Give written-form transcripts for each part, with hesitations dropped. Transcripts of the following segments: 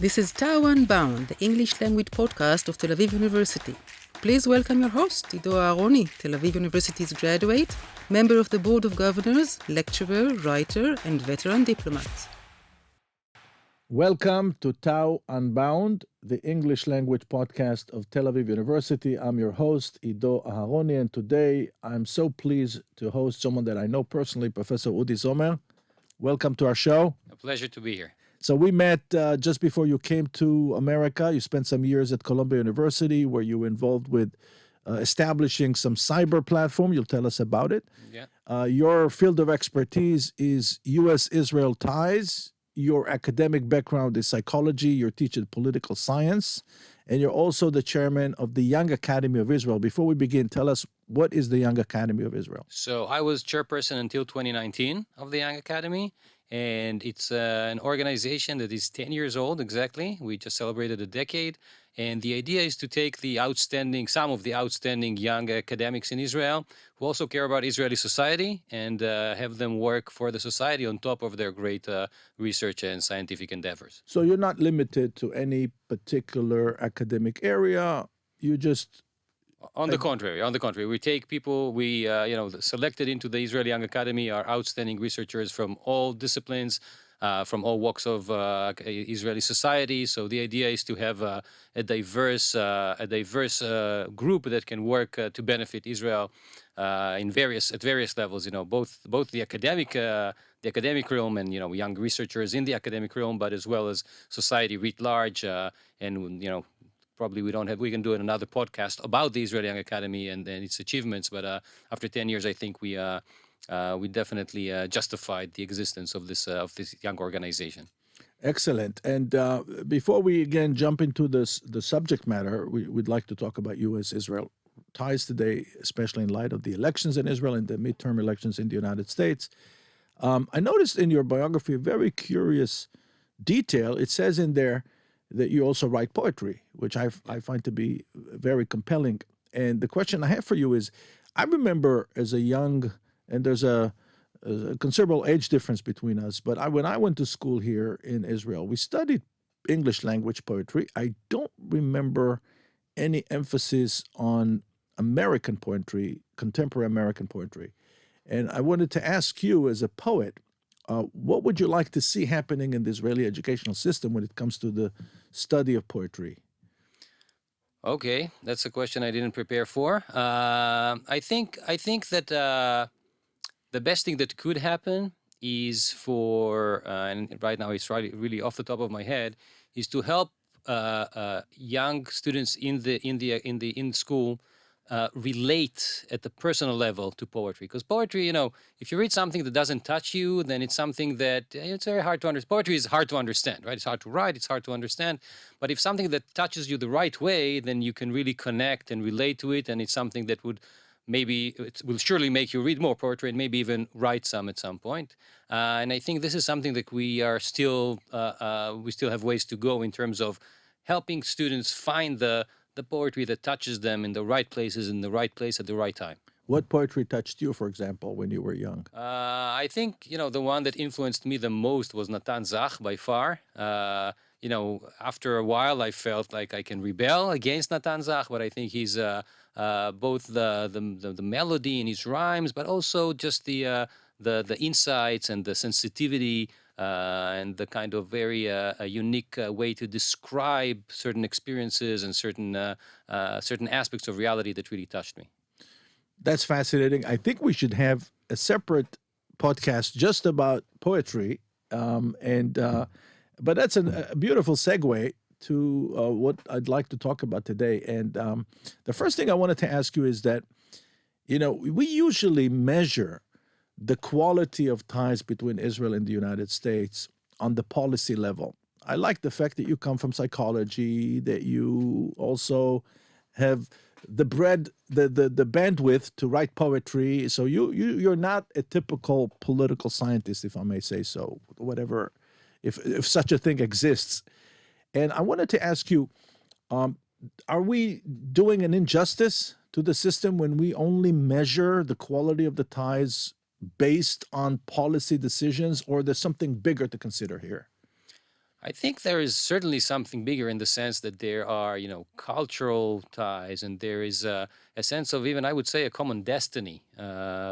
This is TAU Unbound, the English language podcast of Tel Aviv University. Please welcome your host, Ido Aharoni, Tel Aviv University's graduate, member of the Board of Governors, lecturer, writer, and veteran diplomat. Welcome to TAU Unbound, the English language podcast of Tel Aviv University. I'm your host, Ido Aharoni, and today I'm so pleased to host someone that I know personally, Professor Udi Sommer. Welcome to our show. A pleasure to be here. So we met just before you came to America. You spent some years at Columbia University where you were involved with establishing some cyber platform. You'll tell us about it. Yeah. Your field of expertise is U.S.-Israel ties. Your academic background is psychology. You're teaching political science. And you're also the chairman of the Young Academy of Israel. Before we begin, tell us, what is the Young Academy of Israel? So I was chairperson until 2019 of the Young Academy. And it's an organization that is 10 years old, exactly. We just celebrated a decade. And the idea is to take some of the outstanding young academics in Israel who also care about Israeli society and have them work for the society on top of their great research and scientific endeavors. So you're not limited to any particular academic area. You just... On the contrary, we take people selected into the Israeli Young Academy are outstanding researchers from all disciplines, from all walks of Israeli society. So the idea is to have a diverse group that can work to benefit Israel at various levels. Both the academic realm and young researchers in the academic realm, but as well as society writ large, and probably we can do another podcast about the Israeli Young Academy and its achievements. But after 10 years, I think we definitely justified the existence of this young organization. Excellent. And before we again jump into the subject matter, we'd like to talk about U.S.-Israel ties today, especially in light of the elections in Israel and the midterm elections in the United States. I noticed in your biography a very curious detail. It says in there that you also write poetry, which I find to be very compelling. And the question I have for you is, I remember as a young, and there's a considerable age difference between us, but when I went to school here in Israel, we studied English language poetry. I don't remember any emphasis on American poetry, contemporary American poetry. And I wanted to ask you, as a poet, what would you like to see happening in the Israeli educational system when it comes to the study of poetry? Okay, that's a question I didn't prepare for. I think that the best thing that could happen is for, and right now it's really off the top of my head, is to help young students in school relate at the personal level to poetry. Because poetry, if you read something that doesn't touch you, then it's something that it's very hard to understand. Poetry is hard to understand, right? It's hard to write, it's hard to understand. But if something that touches you the right way, then you can really connect and relate to it. And it's something that it will surely make you read more poetry and maybe even write some at some point. And I think this is something that we still have ways to go in terms of helping students find the poetry that touches them in the right places, in the right place at the right time. What poetry touched you, for example, when you were young? I think, the one that influenced me the most was Natan Zach by far. After a while, I felt like I can rebel against Natan Zach, but I think he's both the melody in his rhymes, but also just the insights and the sensitivity and the kind of very unique way to describe certain experiences and certain aspects of reality that really touched me. That's fascinating. I think we should have a separate podcast just about poetry, but that's a beautiful segue to what I'd like to talk about today. And the first thing I wanted to ask you is that, we usually measure the quality of ties between Israel and the United States on the policy level. I like the fact that you come from psychology, that you also have the bandwidth to write poetry. So you're not a typical political scientist, if I may say so, whatever, if such a thing exists. And I wanted to ask you, are we doing an injustice to the system when we only measure the quality of the ties based on policy decisions, or there's something bigger to consider here? I think there is certainly something bigger in the sense that there are, cultural ties, and there is a sense of even, I would say, a common destiny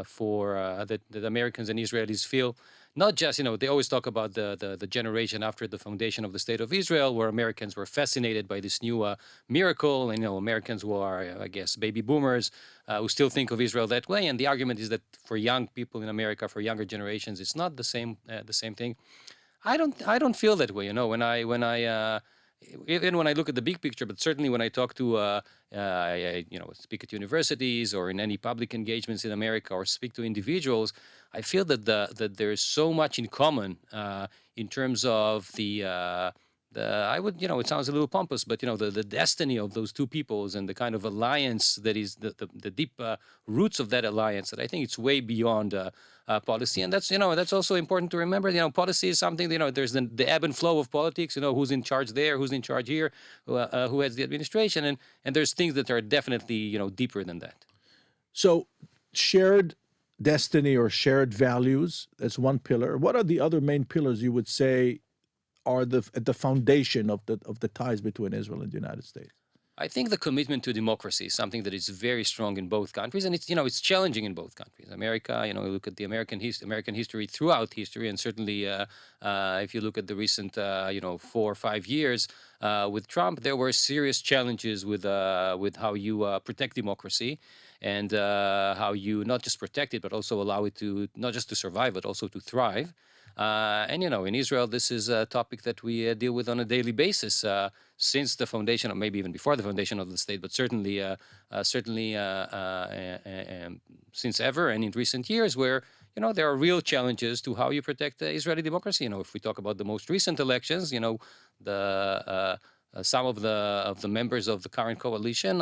for that Americans and Israelis feel. Not just, they always talk about the generation after the foundation of the State of Israel, where Americans were fascinated by this new miracle, and Americans who are, I guess, baby boomers who still think of Israel that way. And the argument is that for young people in America, for younger generations, it's not the same thing. I don't feel that way. Even when I look at the big picture, but certainly when I talk to speak at universities or in any public engagements in America or speak to individuals, I feel that that there is so much in common in terms of it sounds a little pompous, but the destiny of those two peoples and the kind of alliance that is the deep roots of that alliance, that I think it's way beyond policy. And that's also important to remember. Policy is something, there's the ebb and flow of politics, who's in charge there, who's in charge here, who has the administration, and there's things that are definitely deeper than that. So shared destiny or shared values, that's one pillar. What are the other main pillars you would say are at the foundation of the ties between Israel and the United States? I think the commitment to democracy is something that is very strong in both countries, and it's challenging in both countries. America, look at the American history throughout history, and certainly if you look at the recent 4 or 5 years with Trump, there were serious challenges with how you protect democracy, and how you not just protect it but also allow it to not just to survive but also to thrive. And in Israel, this is a topic that we deal with on a daily basis since the foundation, or maybe even before the foundation of the state, but certainly since ever, and in recent years, where there are real challenges to how you protect Israeli democracy. If we talk about the most recent elections, some of the members of the current coalition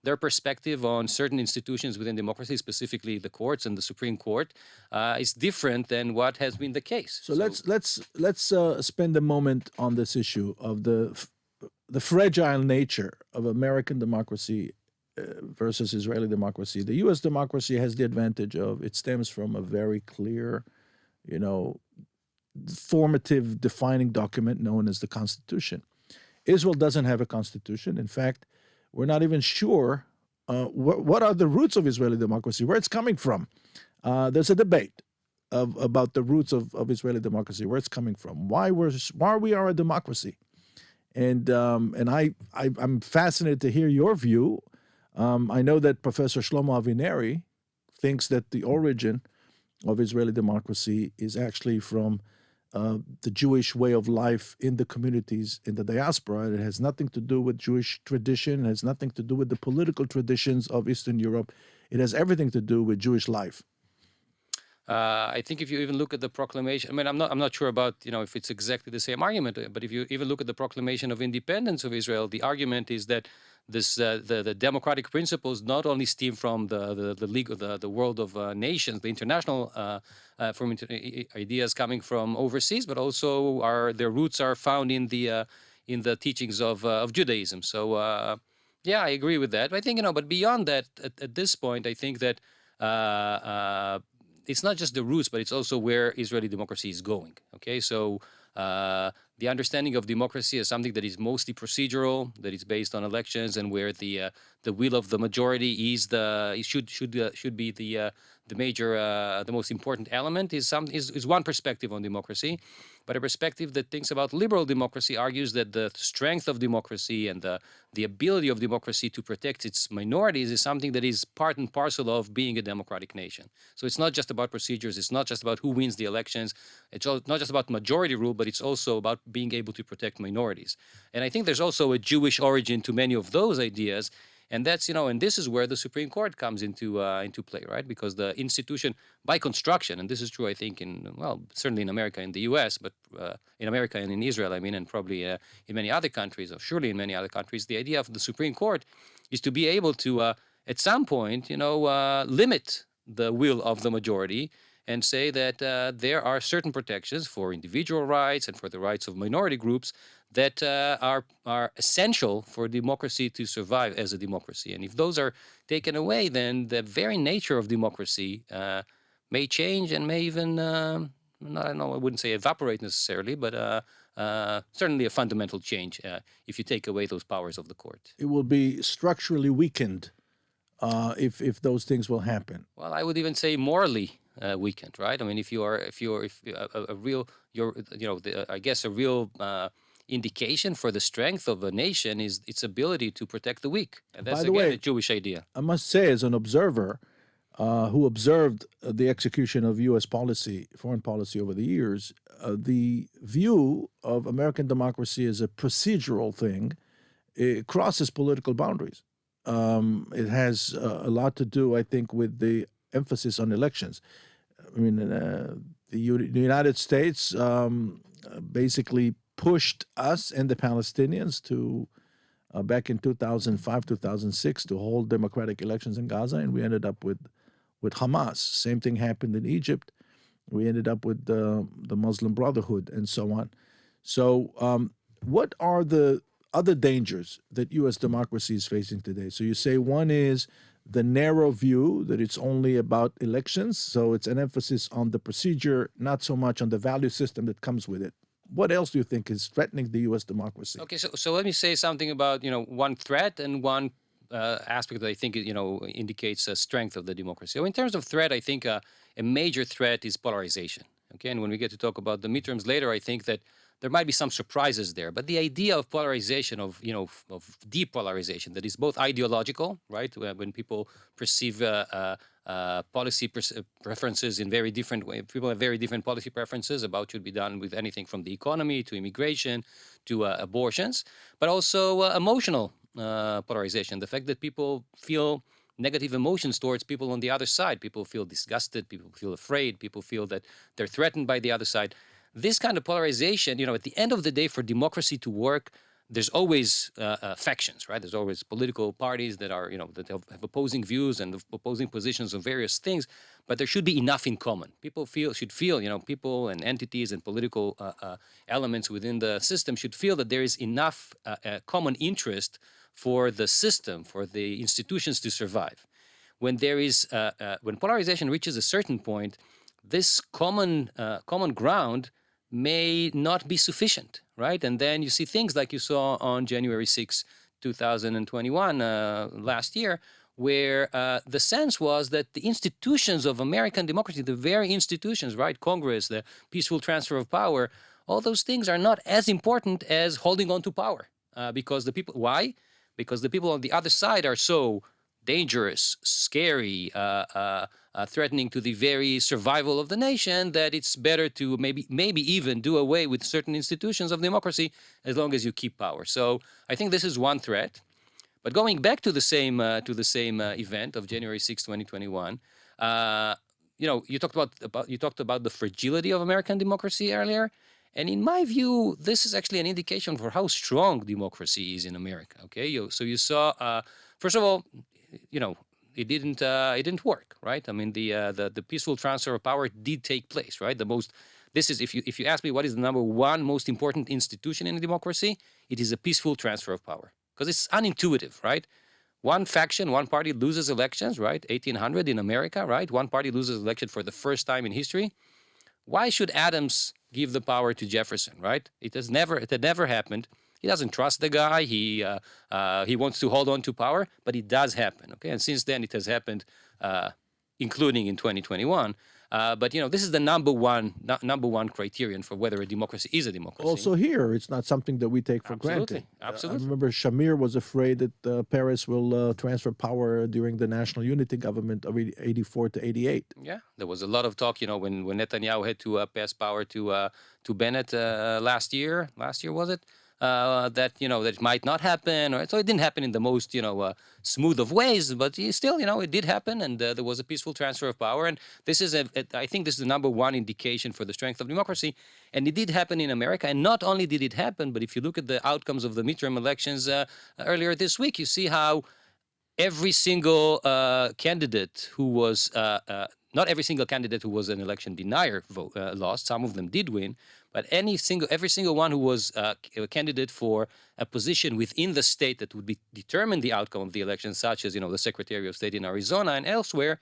their perspective on certain institutions within democracy, specifically the courts and the Supreme Court, is different than what has been the case. So let's spend a moment on this issue of the fragile nature of American democracy versus Israeli democracy. The U.S. democracy has the advantage of it stems from a very clear, formative, defining document known as the Constitution. Israel doesn't have a constitution. In fact, we're not even sure what are the roots of Israeli democracy, where it's coming from. There's a debate about the roots of Israeli democracy, where it's coming from, why we are a democracy. And I'm fascinated to hear your view. I know that Professor Shlomo Avineri thinks that the origin of Israeli democracy is actually from the Jewish way of life in the communities in the diaspora. It has nothing to do with Jewish tradition. It has nothing to do with the political traditions of Eastern Europe. It has everything to do with Jewish life. I think if you even look at the proclamation, I'm not sure about if it's exactly the same argument, but if you even look at the proclamation of independence of Israel, the argument is that this the democratic principles not only stem from the league of the world of nations, the international from ideas coming from overseas, but also their roots are found in the teachings of Judaism. So yeah, I agree with that. I think but beyond that, at this point, I think that it's not just the roots, but it's also where Israeli democracy is going. Okay, so the understanding of democracy as something that is mostly procedural, that is based on elections, and where the will of the majority should be the major, the most important element is one perspective on democracy. But a perspective that thinks about liberal democracy argues that the strength of democracy and the ability of democracy to protect its minorities is something that is part and parcel of being a democratic nation. So it's not just about procedures. It's not just about who wins the elections. It's not just about majority rule, but it's also about being able to protect minorities. And I think there's also a Jewish origin to many of those ideas. And that's, and this is where the Supreme Court comes into play, right? Because the institution, by construction, and this is true, I think, certainly in America, in the U.S., but in America and in Israel, and probably in many other countries, or surely in many other countries, the idea of the Supreme Court is to be able to, at some point, limit the will of the majority and say that there are certain protections for individual rights and for the rights of minority groups that are essential for democracy to survive as a democracy. And if those are taken away, then the very nature of democracy may change and may I wouldn't say evaporate necessarily, but certainly a fundamental change if you take away those powers of the court. It will be structurally weakened if those things will happen. Well, I would even say morally weakened, right? I mean, if a real, I guess a real indication for the strength of a nation is its ability to protect the weak, and that's again a Jewish idea. I must say, as an observer who observed the execution of U.S. policy, foreign policy over the years, the view of American democracy as a procedural thing, it crosses political boundaries. It has a lot to do, I think, with the emphasis on elections. I mean, the United States basically pushed us and the Palestinians to, back in 2005, 2006, to hold democratic elections in Gaza, and we ended up with Hamas. Same thing happened in Egypt. We ended up with the Muslim Brotherhood and so on. So what are the other dangers that U.S. democracy is facing today? So you say one is the narrow view that it's only about elections, so it's an emphasis on the procedure, not so much on the value system that comes with it. What else do you think is threatening the U.S. democracy? Okay, so let me say something about one threat and one aspect that I think indicates a strength of the democracy. So in terms of threat, I think a major threat is polarization. Okay, and when we get to talk about the midterms later, I think that there might be some surprises there. But the idea of polarization, of depolarization, that is both ideological, right? When people perceive policy preferences in very different ways, people have very different policy preferences about what should be done with anything from the economy to immigration to abortions, but also emotional polarization. The fact that people feel negative emotions towards people on the other side. People feel disgusted, people feel afraid, people feel that they're threatened by the other side. This kind of polarization, at the end of the day, for democracy to work, there's always factions, right? There's always political parties that are, that have opposing views and opposing positions on various things, but there should be enough in common. People should feel, people and entities and political elements within the system should feel that there is enough common interest for the system, for the institutions to survive. When there is, when polarization reaches a certain point, this common ground may not be sufficient, right? And then you see things like you saw on January 6, 2021, last year, where the sense was that the institutions of American democracy, the very institutions, right, Congress, the peaceful transfer of power, all those things are not as important as holding on to power. Because the people, why? Because the people on the other side are so dangerous, scary, threatening to the very survival of the nation, that it's better to maybe even do away with certain institutions of democracy as long as you keep power. So I think this is one threat. But going back to the same event of January 6, 2021, you talked about the fragility of American democracy earlier. And in my view, this is actually an indication for how strong democracy is in America. Okay, so you saw, first of all, it didn't work, right? I mean, the peaceful transfer of power did take place, right? This is, if you ask me what is the number one most important institution in a democracy, it is a peaceful transfer of power, because it's unintuitive, right? One faction, one party loses elections, right? 1800 in America, right? One party loses election for the first time in history. Why should Adams give the power to Jefferson, right? It had never happened. He doesn't trust the guy. He wants to hold on to power, but it does happen. Okay, and since then it has happened, including in 2021. But this is the number one criterion for whether a democracy is a democracy. Also here, it's not something that we take for granted. Absolutely. I remember Shamir was afraid that Paris will transfer power during the national unity government of 84 to 88. Yeah, there was a lot of talk, when Netanyahu had to pass power to Bennett last year. Last year, was it? That it might not happen, so it didn't happen in the most smooth of ways, but still it did happen, and there was a peaceful transfer of power, and this is I think this is the number one indication for the strength of democracy, and it did happen in America. And not only did it happen, but if you look at the outcomes of the midterm elections earlier this week, you see how every single candidate who was not every single candidate who was an election denier lost. Some of them did win, but every single one who was a candidate for a position within the state that would determine the outcome of the election, such as the Secretary of State in Arizona and elsewhere,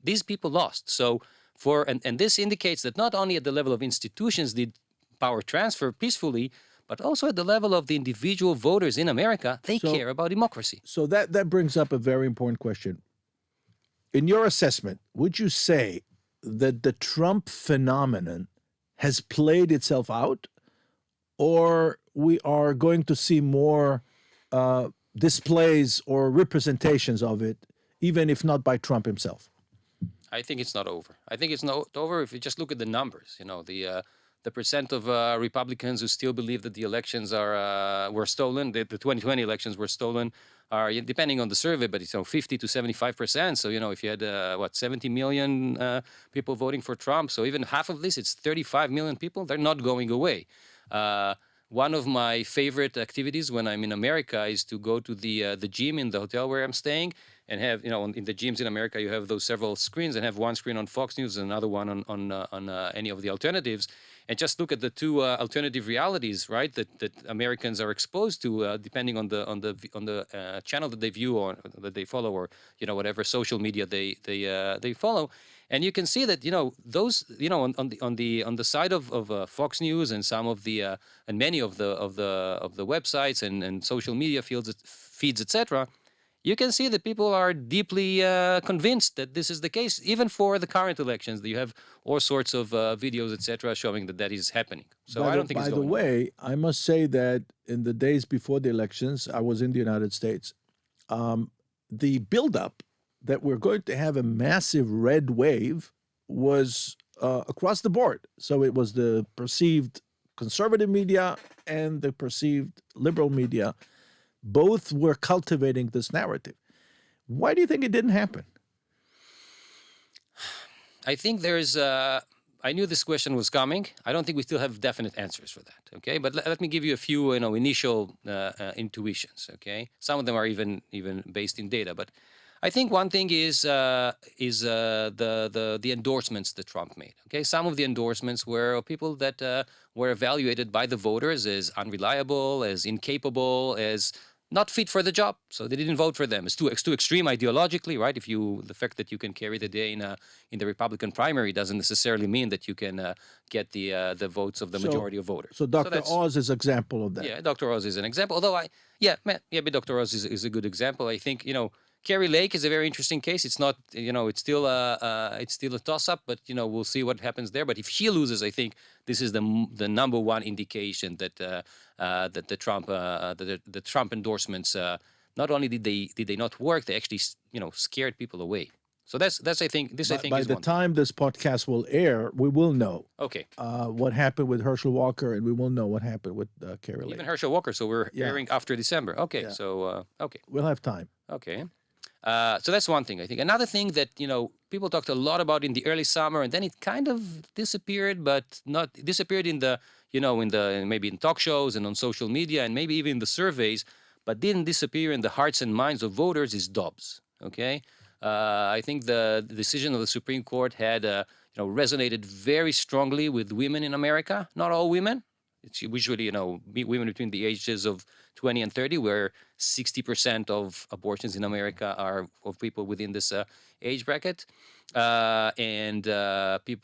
these people lost. So and this indicates that not only at the level of institutions did power transfer peacefully, but also at the level of the individual voters in America, they care about democracy. So that brings up a very important question. In your assessment, would you say that the Trump phenomenon has played itself out, or we are going to see more displays or representations of it, even if not by Trump himself? I think it's not over. I think it's not over if you just look at the numbers. The percent of Republicans who still believe that the elections were stolen, the 2020 elections were stolen, are, depending on the survey, but it's 50 to 75%. So if you had 70 million people voting for Trump, so even half of this, it's 35 million people. They're not going away. One of my favorite activities when I'm in America is to go to the gym in the hotel where I'm staying, and have, in the gyms in America, you have those several screens, and have one screen on Fox News and another one on any of the alternatives, and just look at the two alternative realities, right? That Americans are exposed to, depending on the channel that they view or that they follow, or whatever social media they follow. And you can see that those on the side of Fox News and some of the and many of the websites and social media feeds, etc. You can see that people are deeply convinced that this is the case, even for the current elections. You have all sorts of videos, etc., showing that is happening. So I don't think it's going. By the way, I must say that in the days before the elections, I was in the United States. The buildup that we're going to have a massive red wave was across the board. So it was the perceived conservative media and the perceived liberal media. Both were cultivating this narrative. Why do you think it didn't happen? I think there's I knew this question was coming. I don't think we still have definite answers for that. Okay, but let me give you a few initial intuitions. Okay, some of them are even based in data. But I think one thing is the endorsements that Trump made. Okay, some of the endorsements were people that were evaluated by the voters as unreliable, as incapable, as not fit for the job, so they didn't vote for them. It's too extreme ideologically, right? The fact that you can carry the day in the Republican primary doesn't necessarily mean that you can get the votes of the majority of voters. So Dr. Oz is an example of that. Yeah, Dr. Oz is an example. Although but Dr. Oz is a good example. I think Carrie Lake is a very interesting case. It's not, it's still a toss-up, but we'll see what happens there. But if she loses, I think this is the number one indication that the Trump endorsements not only did they not work, they actually scared people away. So that's I think by the time this podcast will air, we will know. Okay. What happened with Herschel Walker, and we will know what happened with Carrie Lake. Even Herschel Walker. So we're airing after December. Okay. Yeah. So okay. We'll have time. Okay. So that's one thing, I think. Another thing that, people talked a lot about in the early summer, and then it kind of disappeared, but not disappeared in the, maybe in talk shows and on social media and maybe even in the surveys, but didn't disappear in the hearts and minds of voters is Dobbs. Okay. I think the decision of the Supreme Court had, resonated very strongly with women in America. Not all women. It's usually, women between the ages of 20 and 30, where 60% of abortions in America are of people within this age bracket, and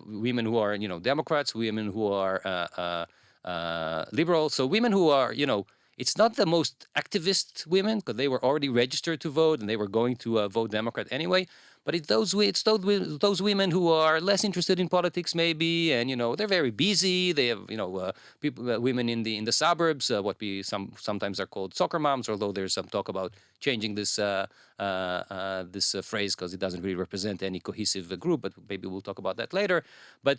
women who are, Democrats, women who are liberal. So women who are, it's not the most activist women, because they were already registered to vote and they were going to vote Democrat anyway. But it's those women who are less interested in politics, maybe, and they're very busy. They have women in the suburbs, what we sometimes are called soccer moms, although there's some talk about changing this phrase because it doesn't really represent any cohesive group. But maybe we'll talk about that later. But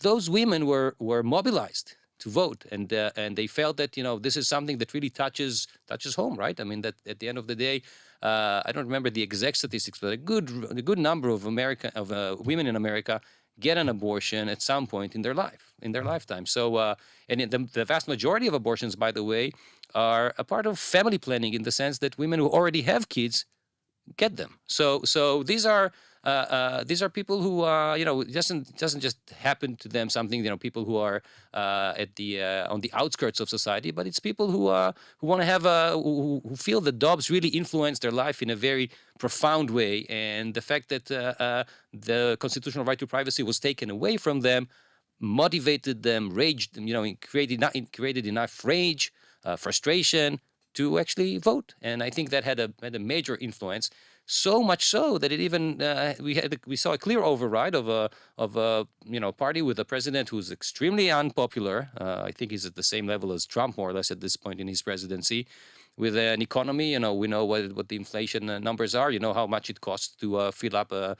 those women were mobilized to vote, and they felt that this is something that really touches home, right? I mean, that at the end of the day, I don't remember the exact statistics, but a good number of women in America get an abortion at some point in their lifetime. So, and the vast majority of abortions, by the way, are a part of family planning, in the sense that women who already have kids get them. So these are these are people who, it doesn't just happen to them something. People who are at the on the outskirts of society, but it's people who want to have who feel that Dobbs really influenced their life in a very profound way, and the fact that the constitutional right to privacy was taken away from them motivated them, raged them, created enough rage, frustration to actually vote, and I think that had a major influence. So much so that it even we saw a clear override of a party with a president who's extremely unpopular. I think he's at the same level as Trump, more or less, at this point in his presidency. With an economy, we know what the inflation numbers are. You know how much it costs to fill up a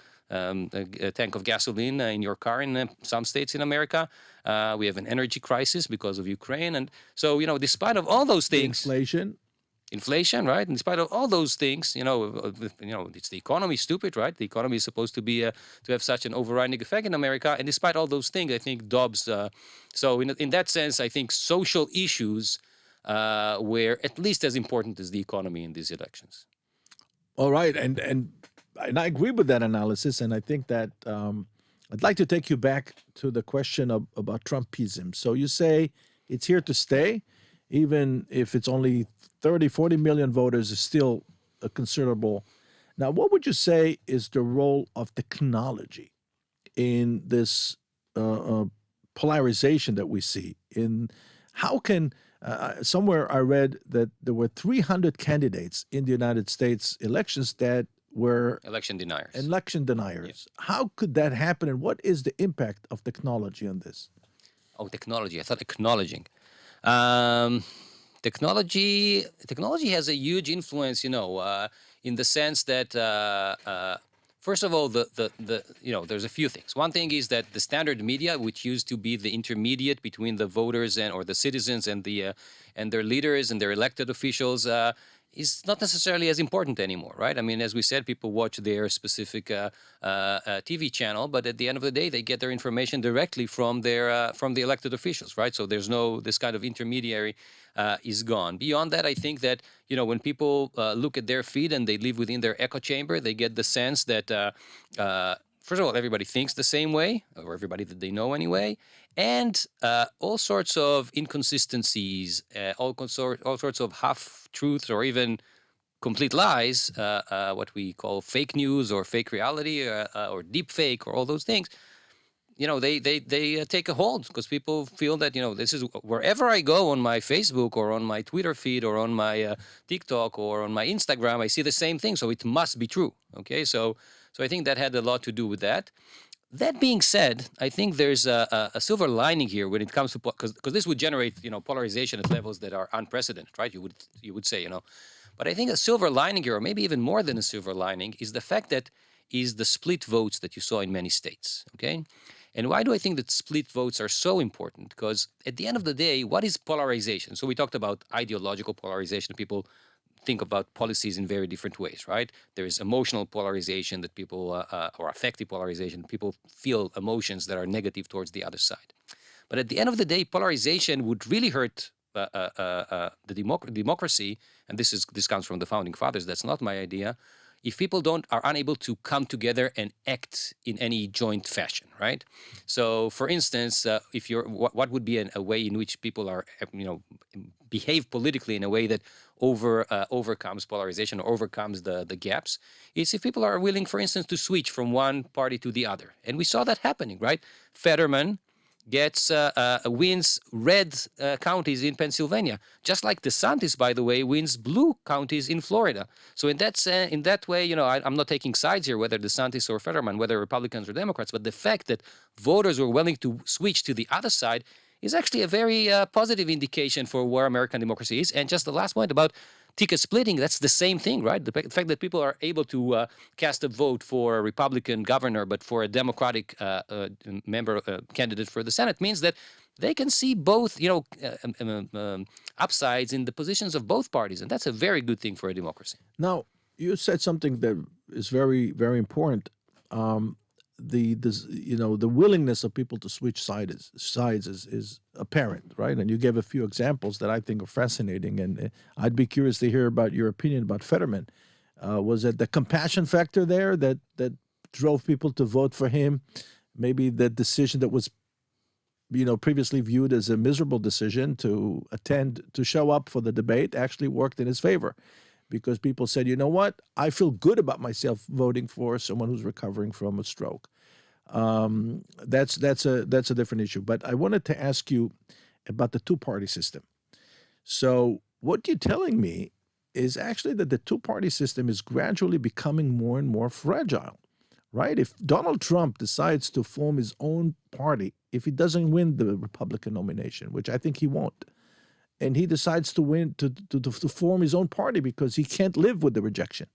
tank of gasoline in your car in some states in America. We have an energy crisis because of Ukraine, and so despite of all those things, inflation, right? In spite of all those things, it's the economy, stupid, right? The economy is supposed to be to have such an overriding effect in America, and despite all those things, I think Dobbs. So in that sense, I think social issues were at least as important as the economy in these elections. All right, and I agree with that analysis, and I think that I'd like to take you back to the question about Trumpism. So you say it's here to stay, even if it's only 30, 40 million voters is still a considerable. Now, what would you say is the role of technology in this polarization that we see? In how can somewhere I read that there were 300 candidates in the United States elections that were election deniers. Yeah. How could that happen, and what is the impact of technology on this? Oh, technology. I thought acknowledging. Technology has a huge influence, in the sense that first of all, there's a few things. One thing is that the standard media, which used to be the intermediate between the voters or the citizens and their leaders and their elected officials, is not necessarily as important anymore, right? I mean, as we said, people watch their specific TV channel, but at the end of the day, they get their information directly from the elected officials, right? So there's this kind of intermediary is gone. Beyond that, I think that when people look at their feed and they live within their echo chamber, they get the sense that first of all, everybody thinks the same way, or everybody that they know anyway, and all sorts of inconsistencies, all sorts of half-truths or even complete lies, what we call fake news or fake reality or deep fake or all those things, they take a hold because people feel that, this is wherever I go on my Facebook or on my Twitter feed or on my TikTok or on my Instagram, I see the same thing, so it must be true, okay? So I think that had a lot to do with that. That being said, I think there's a silver lining here when it comes to because this would generate polarization at levels that are unprecedented, right? You would say, but I think a silver lining here, or maybe even more than a silver lining, is the fact that is the split votes that you saw in many states. Okay, and why do I think that split votes are so important? Because at the end of the day, what is polarization? So we talked about ideological polarization. People think about policies in very different ways, right? There is emotional polarization that people, or affective polarization, people feel emotions that are negative towards the other side. But at the end of the day, polarization would really hurt the democracy, and this comes from the founding fathers. That's not my idea. If people are unable to come together and act in any joint fashion, right? So, for instance, if what would be a way in which people are, behave politically in a way that overcomes polarization or overcomes the gaps, is if people are willing, for instance, to switch from one party to the other, and we saw that happening, right? Fetterman wins red counties in Pennsylvania, just like DeSantis, by the way, wins blue counties in Florida. So in that way, I'm not taking sides here, whether DeSantis or Fetterman, whether Republicans or Democrats, but the fact that voters were willing to switch to the other side is actually a very positive indication for where American democracy is. And just the last point about ticket splitting, that's the same thing, right? The fact that people are able to cast a vote for a Republican governor, but for a Democratic candidate for the Senate means that they can see both, upsides in the positions of both parties, and that's a very good thing for a democracy. Now, you said something that is very, very important. The willingness of people to switch sides is apparent, right? And you gave a few examples that I think are fascinating, and I'd be curious to hear about your opinion about Fetterman. Was it the compassion factor there that drove people to vote for him. Maybe the decision that was, previously viewed as a miserable decision to show up for the debate actually worked in his favor, because people said, you know what, I feel good about myself voting for someone who's recovering from a stroke. That's a different issue. But I wanted to ask you about the two-party system. So what you're telling me is actually that the two-party system is gradually becoming more and more fragile, right? If Donald Trump decides to form his own party, if he doesn't win the Republican nomination, which I think he won't, and he decides to win to form his own party because he can't live with the rejection,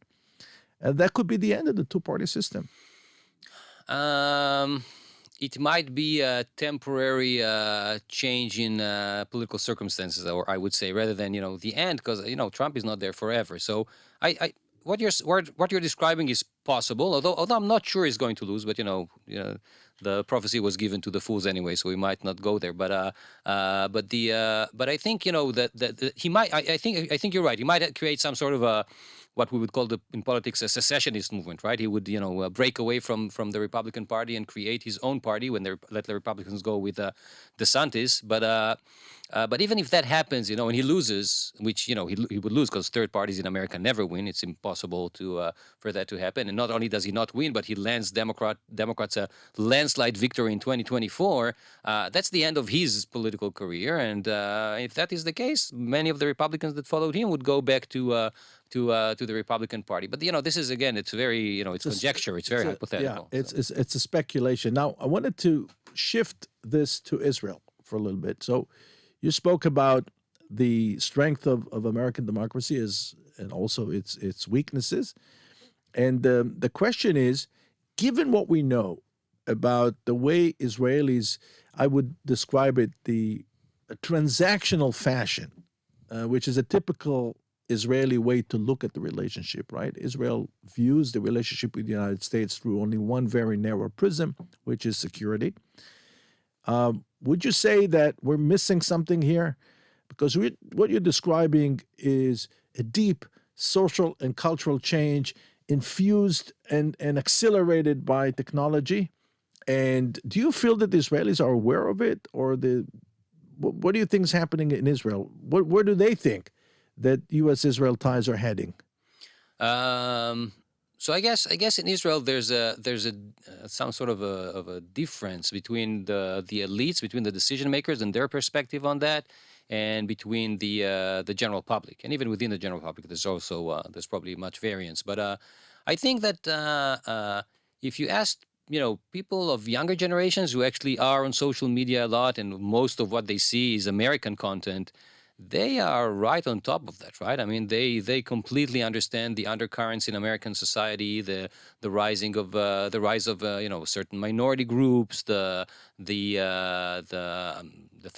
that could be the end of the two-party system. It might be a temporary change in political circumstances, or I would say, rather than the end, because Trump is not there forever. So what you're describing is possible, although I'm not sure he's going to lose. But the prophecy was given to the fools anyway, so we might not go there. But I think that he might. I think you're right. He might create some sort of a, what we would call in politics a secessionist movement, right? He would, break away from the Republican Party and create his own party when they let the Republicans go with DeSantis. But even if that happens, and he loses, which he would lose because third parties in America never win. It's impossible for that to happen. And not only does he not win, but he lands Democrats a landslide victory in 2024. That's the end of his political career. And if that is the case, many of the Republicans that followed him would go back to the Republican Party. But this is, again, it's very it's conjecture. It's very hypothetical. Yeah, it's a speculation. Now I wanted to shift this to Israel for a little bit. So you spoke about the strength of American democracy and also its weaknesses. And the question is, given what we know about the way Israelis, I would describe it the transactional fashion, which is a typical Israeli way to look at the relationship, right? Israel views the relationship with the United States through only one very narrow prism, which is security. Would you say that we're missing something here? Because what you're describing is a deep social and cultural change infused and accelerated by technology. And do you feel that the Israelis are aware of it? Or what do you think is happening in Israel? Where do they think that U.S.-Israel ties are heading? So I guess in Israel there's some sort of a difference between the elites, between the decision makers and their perspective on that, and between the general public, and even within the general public there's also there's probably much variance. But I think that if you ask people of younger generations who actually are on social media a lot, and most of what they see is American content, they are right on top of that, right? I mean, they completely understand the undercurrents in American society, the rise of certain minority groups, the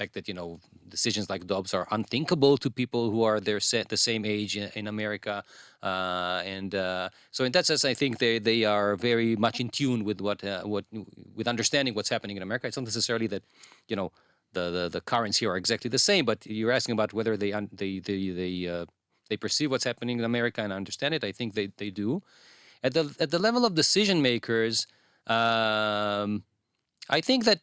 fact that decisions like Dobbs are unthinkable to people who are the same age in America, and so in that sense, I think they are very much in tune with with understanding what's happening in America. It's not necessarily that the currents here are exactly the same, but you're asking about whether they perceive what's happening in America and understand it. I think they do. At the level of decision makers, I think that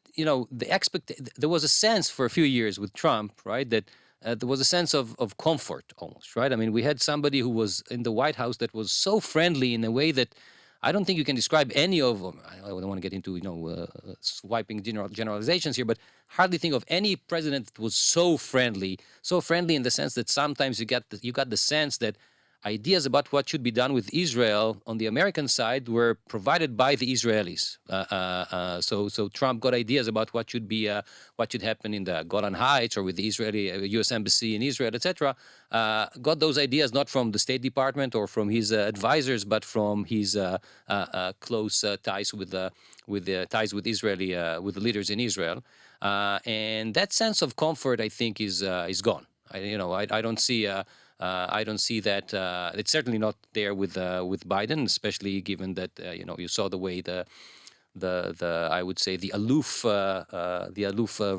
there was a sense for a few years with Trump, right, that there was a sense of comfort almost, right? I mean, we had somebody who was in the White House that was so friendly in a way that I don't think you can describe any of them. I don't want to get into swiping generalizations here, but hardly think of any president that was so friendly in the sense that sometimes you got the sense that ideas about what should be done with Israel on the American side were provided by the Israelis. So Trump got ideas about what should happen in the Golan Heights or with the Israeli U.S. Embassy in Israel, etc. Got those ideas not from the State Department or from his advisors, but from his close ties with the leaders in Israel. And that sense of comfort, I think, is gone. I don't see. I don't see that. It's certainly not there with Biden, especially given that you saw the way the I would say the aloof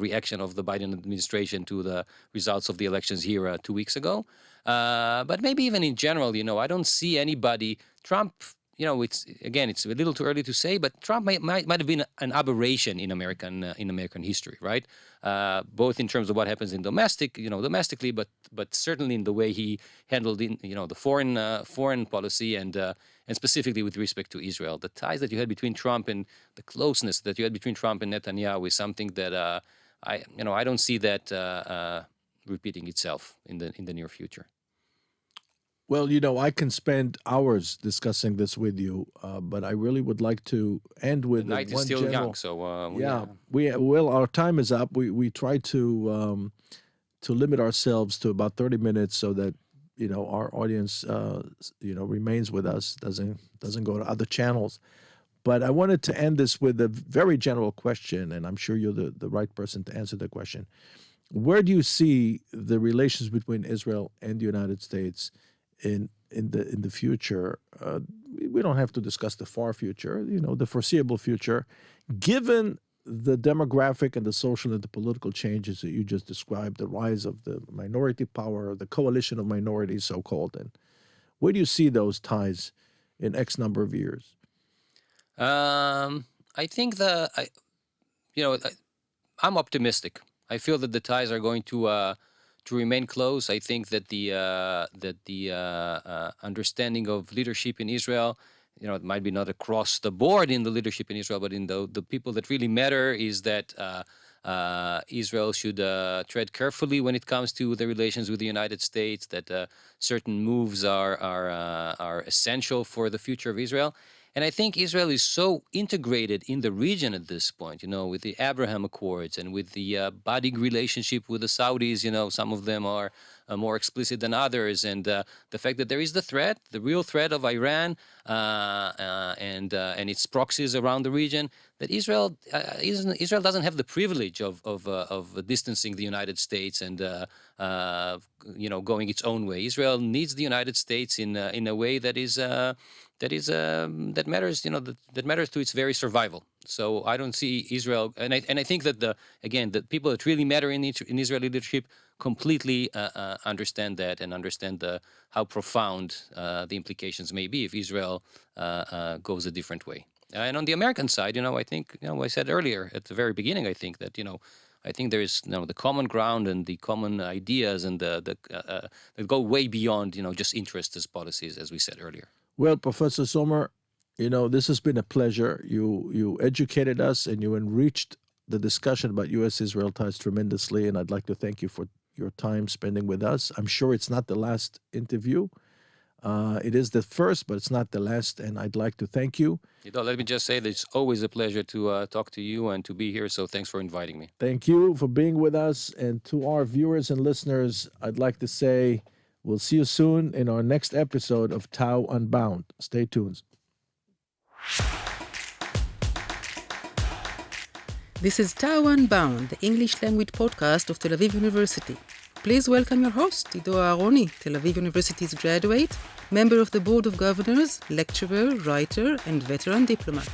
reaction of the Biden administration to the results of the elections here 2 weeks ago. But maybe even in general, I don't see anybody. Trump, it's a little too early to say, but Trump might have been an aberration in American history, right? Both in terms of what happens domestically, but certainly in the way he handled the foreign policy and specifically with respect to Israel. The ties that you had between Trump and the closeness that you had between Trump and Netanyahu is something that I don't see that repeating itself in the near future. Well, I can spend hours discussing this with you, but I really would like to end with The night is one still general. young, so Well, our time is up. We try to limit ourselves to about 30 minutes so that our audience remains with us, doesn't go to other channels. But I wanted to end this with a very general question, and I'm sure you're the right person to answer the question. Where do you see the relations between Israel and the United States in the future? We don't have to discuss the far future, the foreseeable future, given the demographic and the social and the political changes that you just described, the rise of the minority power, the coalition of minorities, so-called. And where do you see those ties in X number of years? I think I'm optimistic. I feel that the ties are going to remain close. I think that the understanding of leadership in Israel, it might be not across the board in the leadership in Israel, but in the people that really matter, is that Israel should tread carefully when it comes to the relations with the United States. That certain moves are essential for the future of Israel. And I think Israel is so integrated in the region at this point, with the Abraham Accords and with the budding relationship with the Saudis. Some of them are more explicit than others. And the fact that there is the real threat of Iran and its proxies around the region, that Israel doesn't have the privilege of distancing the United States and going its own way. Israel needs the United States in a way that matters, that matters to its very survival. So I don't see Israel, and I think that the people that really matter in Israeli leadership completely understand that and understand how profound the implications may be if Israel goes a different way. And on the American side, I think, I said earlier at the very beginning, I think that, I think there is the common ground and the common ideas and that go way beyond, just interests as policies, as we said earlier. Well, Professor Sommer, this has been a pleasure. You educated us and you enriched the discussion about U.S.-Israel ties tremendously, and I'd like to thank you for your time spending with us. I'm sure it's not the last interview. It is the first, but it's not the last, and I'd like to thank you. Let me just say that it's always a pleasure to talk to you and to be here, so thanks for inviting me. Thank you for being with us, and to our viewers and listeners, I'd like to say we'll see you soon in our next episode of TAU Unbound. Stay tuned. This is TAU Unbound, the English language podcast of Tel Aviv University. Please welcome your host, Ido Aharoni, Tel Aviv University's graduate, member of the Board of Governors, lecturer, writer, and veteran diplomat.